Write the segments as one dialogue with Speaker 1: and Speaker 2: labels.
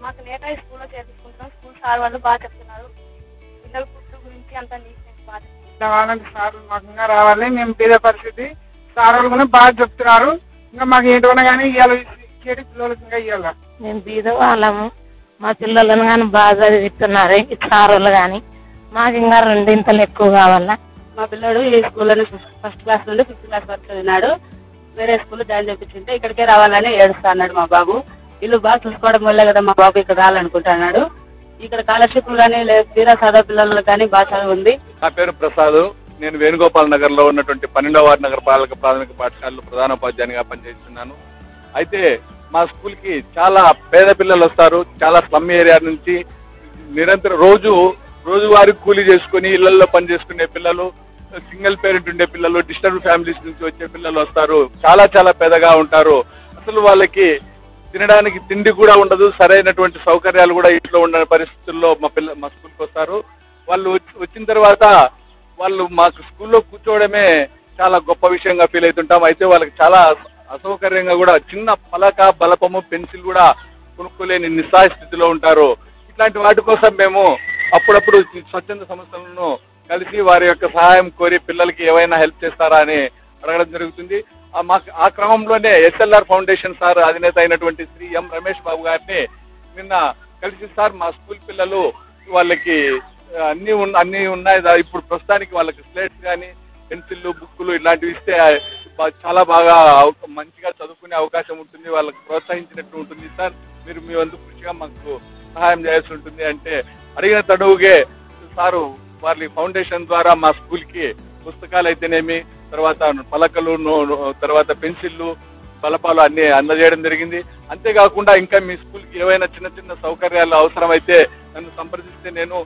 Speaker 1: మాకు నేతాయి స్కూల్లో చేర్పించుకుంటున్నాం. School sir వాళ్ళు బాగా చెప్తున్నారు. పిల్లల ఫుడ్ గురించి అంతా నీట్నెస్ బాగా చెప్తున్నారు.
Speaker 2: సార్ మాకు ఇంకా రావాలి. మేము పేద పరిస్థితి సార్ వాళ్ళు కూడా బాగా చెప్తున్నారు. ఇంకా మాకు ఏంటన్నా కానీ ఇవాళ పిల్లలకి ఇంకా ఇవ్వాలి.
Speaker 3: మేము బీద వాళ్ళము. మా పిల్లలను కానీ బాగా చదివిస్తున్నారు ఈ సార్ వాళ్ళు కానీ. మాకు ఇంకా రెండింతలు ఎక్కువ కావాలా.
Speaker 4: మా పిల్లడు ఈ స్కూల్లోనే ఫస్ట్ క్లాస్ నుండి 5th క్లాస్ వరకు చదివినాడు. వేరే స్కూల్లో జాయిన్ చేయించుంటే ఇక్కడికే రావాలని ఏడుస్తా అన్నాడు మా బాబు. ఇల్లు బాగా చూసుకోవడం వల్లే కదా మా బాబు ఇక్కడ రావాలనుకుంటున్నాడు. ఇక్కడ స్కాలర్షిప్లు కానీ తీరా సాదా పిల్లలు కానీ బాగా చదువు ఉంది.
Speaker 5: నా పేరు ప్రసాద్. నేను వేణుగోపాల్ నగర్ లో ఉన్నటువంటి 12వ వార్డు నగరపాలక ప్రాథమిక పాఠశాలలో ప్రధానోపాధ్యాయునిగా పనిచేస్తున్నాను. అయితే మా స్కూల్ కి చాలా పేద పిల్లలు వస్తారు. చాలా స్లమ్ ఏరియా నుంచి నిరంతరం రోజువారీ కూలీ చేసుకుని ఇళ్లలో పని చేసుకునే పిల్లలు, సింగిల్ పేరెంట్ ఉండే పిల్లలు, డిస్టర్బ్ ఫ్యామిలీస్ నుంచి వచ్చే పిల్లలు వస్తారు. చాలా చాలా పేదగా ఉంటారు. అసలు వాళ్ళకి తినడానికి తిండి కూడా ఉండదు. సరైనటువంటి సౌకర్యాలు కూడా ఇంట్లో ఉన్న పరిస్థితుల్లో మా స్కూల్కి వస్తారు. వాళ్ళు వచ్చిన తర్వాత వాళ్ళు మాకు స్కూల్లో కూర్చోవడమే చాలా గొప్ప విషయంగా ఫీల్ అవుతుంటాం. అయితే వాళ్ళకి చాలా అసౌకర్యంగా కూడా చిన్న పలక, బలపము, పెన్సిల్ కూడా కొనుక్కోలేని నిస్సహాయ స్థితిలో ఉంటారు. ఇట్లాంటి వాటి కోసం మేము అప్పుడప్పుడు స్వచ్ఛంద సంస్థలను కలిసి వారి యొక్క సహాయం కోరి పిల్లలకి ఏవైనా హెల్ప్ చేస్తారా అని అడగడం జరుగుతుంది. ఆ క్రమంలోనే SLR ఫౌండేషన్ సార్ అధినేత అయినటువంటి శ్రీ ఎం రమేష్ బాబు గారిని నిన్న కలిసి, సార్ మా స్కూల్ పిల్లలు వాళ్ళకి అన్ని ఉన్నాయి, ఇప్పుడు ప్రస్తుతానికి వాళ్ళకి స్లేట్స్ కానీ పెన్సిళ్ళు, బుక్కులు ఇలాంటివి ఇస్తే చాలా బాగా మంచిగా చదువుకునే అవకాశం ఉంటుంది, వాళ్ళకి ప్రోత్సహించినట్టు ఉంటుంది. సార్ మీరు మీ వంతు కృషిగా మాకు సహాయం చేయాల్సి ఉంటుంది అంటే అడిగిన తడువుగే సారు వారి ఫౌండేషన్ ద్వారా మా స్కూల్కి పుస్తకాలు అయితేనేమి, తర్వాత పలకలు, తర్వాత పెన్సిళ్ళు, బలపాలు అన్ని అందజేయడం జరిగింది. అంతేకాకుండా ఇంకా మీ స్కూల్కి ఏవైనా చిన్న చిన్న సౌకర్యాలు అవసరమైతే నన్ను సంప్రదిస్తే నేను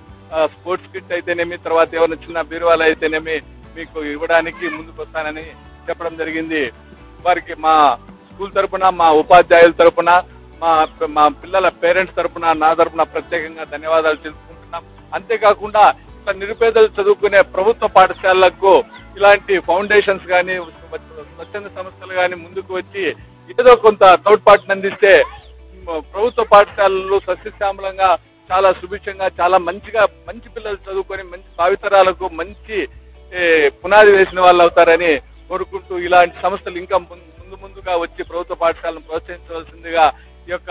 Speaker 5: స్పోర్ట్స్ కిట్ అయితేనేమి, తర్వాత ఏమైనా చిన్న బీరువాలు అయితేనేమి మీకు ఇవ్వడానికి ముందుకు వస్తానని చెప్పడం జరిగింది. వారికి మా స్కూల్ తరపున, మా ఉపాధ్యాయుల తరపున, మా పిల్లల పేరెంట్స్ తరపున, నా తరపున ప్రత్యేకంగా ధన్యవాదాలు తెలుపుకుంటున్నాం. అంతేకాకుండా ఇట్లా నిరుపేదలు చదువుకునే ప్రభుత్వ పాఠశాలలకు ఇలాంటి ఫౌండేషన్స్ కానీ, స్వచ్ఛంద సంస్థలు కానీ ముందుకు వచ్చి ఏదో కొంత తోడ్పాటును అందిస్తే ప్రభుత్వ పాఠశాలలు సస్యశ్యామలంగా, చాలా సుభిక్షంగా, చాలా మంచి పిల్లలు చదువుకొని మంచి భావితరాలకు మంచి పునాది వేసిన వాళ్ళు అవుతారని కోరుకుంటూ ఇలాంటి సంస్థలు ఇంకా ముందుగా వచ్చి ప్రభుత్వ పాఠశాలను ప్రోత్సహించవలసిందిగా ఈ యొక్క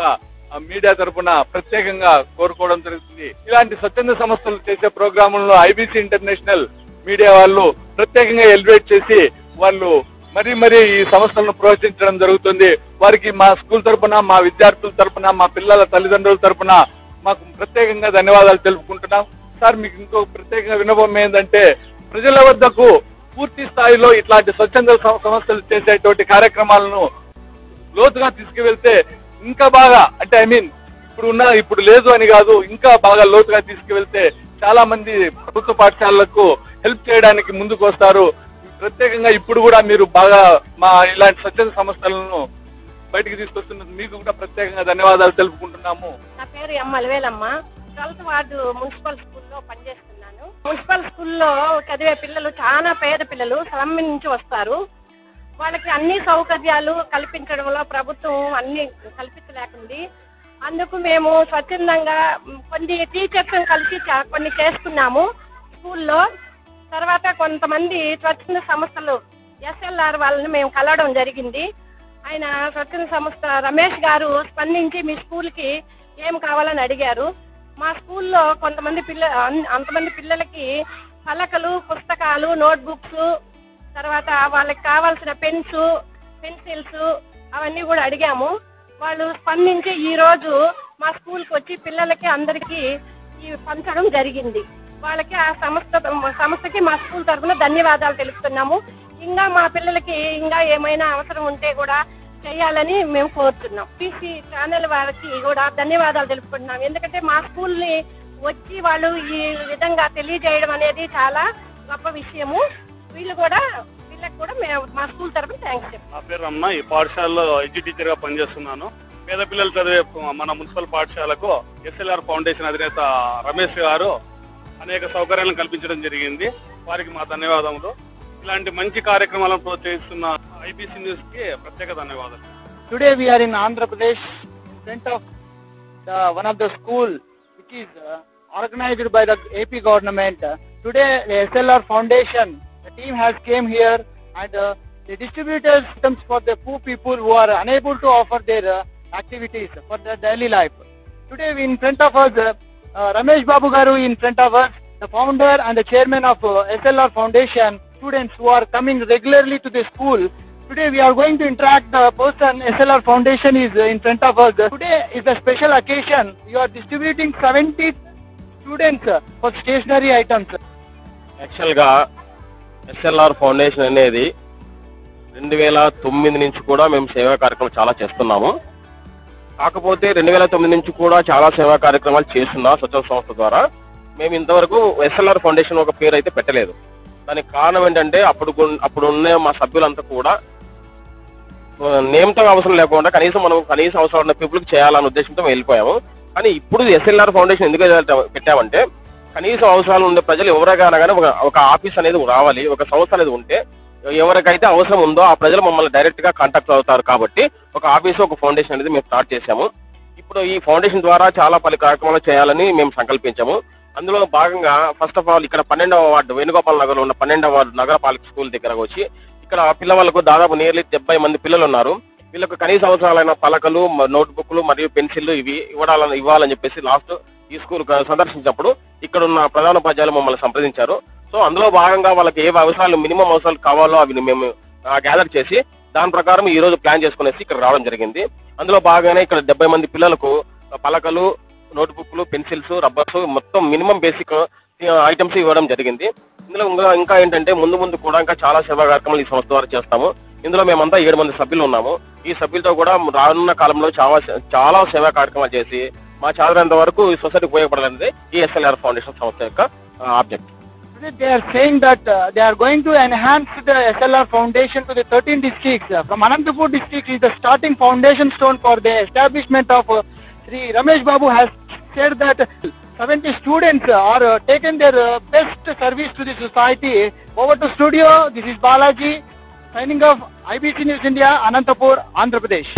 Speaker 5: మీడియా తరఫున ప్రత్యేకంగా కోరుకోవడం జరుగుతుంది. ఇలాంటి స్వచ్ఛంద సంస్థలు చేసే ప్రోగ్రాములను IBC ఇంటర్నేషనల్ మీడియా వాళ్ళు ప్రత్యేకంగా ఎలివేట్ చేసి వాళ్ళు మరీ ఈ సంస్థలను ప్రోత్సహించడం జరుగుతుంది. వారికి మా స్కూల్ తరఫున, మా విద్యార్థుల తరఫున, మా పిల్లల తల్లిదండ్రుల తరఫున మాకు ప్రత్యేకంగా ధన్యవాదాలు తెలుపుకుంటున్నాం. సార్ మీకు ఇంకొక ప్రత్యేకంగా వినపం ఏంటంటే ప్రజల వద్దకు పూర్తి స్థాయిలో ఇట్లాంటి స్వచ్ఛంద సంస్థలు చేసేటువంటి కార్యక్రమాలను లోతుగా తీసుకువెళ్తే ఇంకా బాగా, అంటే ఇప్పుడు లేదు అని కాదు, ఇంకా బాగా లోతుగా తీసుకువెళ్తే చాలా మంది ప్రభుత్వ పాఠశాలలకు హెల్ప్ చేయడానికి ముందుకు వస్తారు. ప్రత్యేకంగా ఇప్పుడు కూడా మీరు బాగా మా ఇలాంటి స్వచ్ఛంద సంస్థలను బయటికి తీసుకొస్తున్నందుకు మీకు కూడా ప్రత్యేకంగా ధన్యవాదాలు తెలుపుకుంటున్నాము.
Speaker 1: నా పేరు ఎం అలవేలమ్మ. 12th వార్డు మున్సిపల్ స్కూల్లో పనిచేస్తున్నాను. మున్సిపల్ స్కూల్లో చదివే పిల్లలు చాలా పేద పిల్లలు, స్లమ్ నుంచి వస్తారు. వాళ్ళకి అన్ని సౌకర్యాలు కల్పించడంలో ప్రభుత్వం అన్ని కల్పించలేకుంది. అందుకు మేము స్వచ్ఛందంగా కొన్ని టీచర్స్ కలిసి కొన్ని చేసుకున్నాము స్కూల్లో. తర్వాత కొంతమంది స్వచ్ఛంద సంస్థలు SLR వాళ్ళని మేము కలవడం జరిగింది. ఆయన స్వచ్ఛంద సంస్థ రమేష్ గారు స్పందించి మీ స్కూల్కి ఏం కావాలని అడిగారు. మా స్కూల్లో అంతమంది పిల్లలకి పలకలు, పుస్తకాలు, నోట్బుక్స్, తర్వాత వాళ్ళకి కావాల్సిన పెన్సిల్స్ అవన్నీ కూడా అడిగాము. వాళ్ళు స్పందించి ఈరోజు మా స్కూల్కి వచ్చి పిల్లలకి అందరికీ పంచడం జరిగింది. వాళ్ళకి ఆ సంస్థకి మా స్కూల్ తరఫున ధన్యవాదాలు తెలుపుతున్నాము. ఇంకా మా పిల్లలకి ఇంకా ఏమైనా అవసరం ఉంటే కూడా చేయాలని మేము కోరుతున్నాం. PC ఛానల్ వారికి కూడా ధన్యవాదాలు తెలుపుకుంటున్నాం. ఎందుకంటే మా స్కూల్ని వచ్చి వాళ్ళు ఈ విధంగా తెలియజేయడం అనేది చాలా గొప్ప విషయము. వీళ్ళకి కూడా మేము మా స్కూల్ తరఫున థ్యాంక్స్ చెప్తాం.
Speaker 6: నా పేరు రమణ. ఈ పాఠశాలలో టీచర్ గా పనిచేస్తున్నాను. పేద పిల్లలు చదివే మన మున్సిపల్ పాఠశాలకు SLR ఫౌండేషన్ అధినేత రమేష్ గారు అనేక సౌకర్యాలను కల్పించడం జరిగింది. వారికి మా ధన్యవాదములు. ఇలాంటి మంచి కార్యక్రమాలను ప్రోత్సహిస్తున్న IBC న్యూస్ కి ప్రత్యేక ధన్యవాదాలు.
Speaker 2: Today we are in Andhra Pradesh in front of
Speaker 7: one of the school which is organized by the AP government. Today, the SLR Foundation, the team has came here and they distributed items for the poor people who are unable to offer their activities for their daily life. Today, in front of us, Ramesh Babu Garu in front of us, the founder and the chairman of SLR Foundation, students who are coming regularly to the school. Today we are going to interact the person. SLR Foundation is in front of us. Today is a special occasion. You are distributing 70 students for stationery items.
Speaker 8: యాక్చువల్గా SLR foundation అనేది 2009 నుంచి కూడా మేము సేవా కార్యక్రమాలు చాలా చేస్తున్నాము. కాకపోతే 2009 నుంచి కూడా చాలా సేవా కార్యక్రమాలు చేస్తున్నాం స్వచ్ఛంద సంస్థ ద్వారా. మేము ఇంతవరకు ఎస్ఎల్ఆర్ ఫౌండేషన్ ఒక పేరు అయితే పెట్టలేదు. దానికి కారణం ఏంటంటే అప్పుడు ఉన్న మా సభ్యులంతా కూడా నేమ్తో అవసరం లేకుండా కనీస అవసరం ఉన్న పీపుల్కి చేయాలనే ఉద్దేశంతో వెళ్ళిపోయాము. కానీ ఇప్పుడు ఎస్ఎల్ఆర్ ఫౌండేషన్ ఎందుకు పెట్టామంటే కనీసం అవసరాలు ఉండే ప్రజలు ఎవరికైనా కానీ ఒక ఆఫీస్ అనేది రావాలి, ఒక సంస్థ అనేది ఉంటే ఎవరికైతే అవసరం ఉందో ఆ ప్రజలు మమ్మల్ని డైరెక్ట్గా కాంటాక్ట్ అవుతారు. కాబట్టి ఒక ఆఫీసు, ఒక ఫౌండేషన్ అనేది మేము స్టార్ట్ చేశాము. ఇప్పుడు ఈ ఫౌండేషన్ ద్వారా చాలా పలు కార్యక్రమాలు చేయాలని మేము సంకల్పించాము. అందులో భాగంగా ఫస్ట్ ఆఫ్ ఆల్ ఇక్కడ 12వ వార్డు వేణుగోపాల్ నగర్లో ఉన్న 12వ వార్డు నగరపాలిక స్కూల్ దగ్గరకు వచ్చి ఇక్కడ పిల్లవాళ్ళకు దాదాపు నియర్లీ 70 మంది పిల్లలు ఉన్నారు. వీళ్ళకు కనీస అవసరాలైన పలకలు, నోట్బుక్లు మరియు పెన్సిళ్ళు ఇవి ఇవ్వాలని చెప్పేసి లాస్ట్ ఈ స్కూల్ సందర్శించినప్పుడు ఇక్కడ ఉన్న ప్రధానోపాధ్యాయులు మమ్మల్ని సంప్రదించారు. సో అందులో భాగంగా వాళ్ళకి ఏ అవసరాలు మినిమం అవసరాలు కావాలో అవి మేము గ్యాదర్ చేసి దాని ప్రకారం ఈ రోజు ప్లాన్ చేసుకునేసి ఇక్కడ రావడం జరిగింది. అందులో భాగంగానే ఇక్కడ 70 మంది పిల్లలకు పలకలు, నోట్బుక్లు, పెన్సిల్స్, రబ్బర్స్ మొత్తం మినిమం బేసిక్ ఐటమ్స్ ఇవ్వడం జరిగింది. ఇందులో ఇంకా ఏంటంటే ముందు కూడా ఇంకా చాలా సేవా కార్యక్రమాలు ఈ సంస్థ ద్వారా చేస్తాము. ఇందులో మేమంతా 7 మంది సభ్యులు ఉన్నాము. ఈ సభ్యులతో కూడా రానున్న కాలంలో చాలా సేవా కార్యక్రమాలు చేసి మా చాదరంత వరకు ఈ సొసైటీ ఉపయోగపడాలనేది ఈ ఎస్ఎల్ఆర్ ఫౌండేషన్ సంస్థ యొక్క object.
Speaker 7: They are saying that they are going to enhance the SLR Foundation to the 13 districts. From Anantapur district is the starting foundation stone for the establishment of Sri Ramesh Babu has said that 70 students are taken their best service to the society. Over to studio, this is Balaji signing off. IBC News India, Anantapur, Andhra Pradesh.